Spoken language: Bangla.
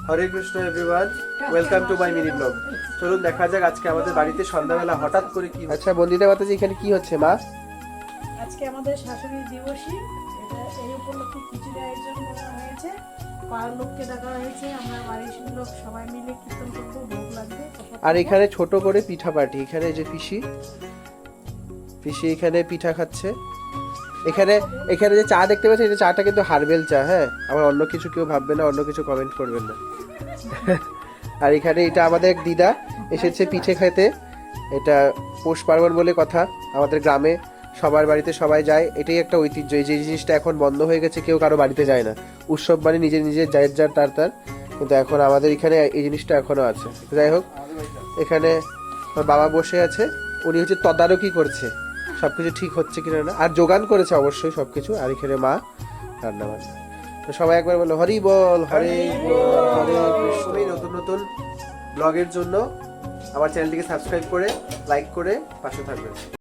Hare Krishna everyone, welcome to my mini blog. চলুন দেখা যাক আজকে আমাদের বাড়িতে সন্ধ্যাবেলা হঠাৎ করে কি। আচ্ছা বন্দিতা মাতাজি, এখানে কি হচ্ছে মা? আজকে আমাদের শাশুড়ি দিবসী, এটা এই উপলক্ষে খিচুড়ি আয়োজন করা হয়েছে। পাড়ার লোককে ডাকা হয়েছে, আমরা বাড়ির লোক সবাই মিলে কীর্তন করবো, ভোগ লাগবে। আর এখানে ছোট করে পিঠা পার্টি, এখানে এই যে পিসি এখানে পিঠা খাচ্ছে। এখানে এখানে যে চা দেখতে পাচ্ছেন, এটা চাটা কিন্তু হার্বেল চা। হ্যাঁ, আবার অন্য কিছু কেউ ভাববে না, অন্য কিছু কমেন্ট করবেন না। আর এখানে এটা আমাদের এক দিদা এসেছে পিঠে খেতে। এটা পৌষ পার্বণ বলে কথা, আমাদের গ্রামে সবার বাড়িতে সবাই যায়, এটাই একটা ঐতিহ্য। এই যে জিনিসটা এখন বন্ধ হয়ে গেছে, কেউ কারো বাড়িতে যায় না। উৎসব মানে নিজের নিজের যার তার, কিন্তু এখন আমাদের এখানে এই জিনিসটা এখনো আছে। যাই হোক, এখানে আমার বাবা বসে আছে, উনি হচ্ছে তদারকি করছে সবকিছু ঠিক হচ্ছে কিনা না, আর যোগান করেছে অবশ্যই সবকিছু। আর এখানে মা রান্না বান্না। তো সবাই একবার বলো হরি বল, হরে হরে কৃষ্ণ। নতুন নতুন ব্লগের জন্য আমার চ্যানেলটিকে সাবস্ক্রাইব করে লাইক করে পাশে থাকবেন।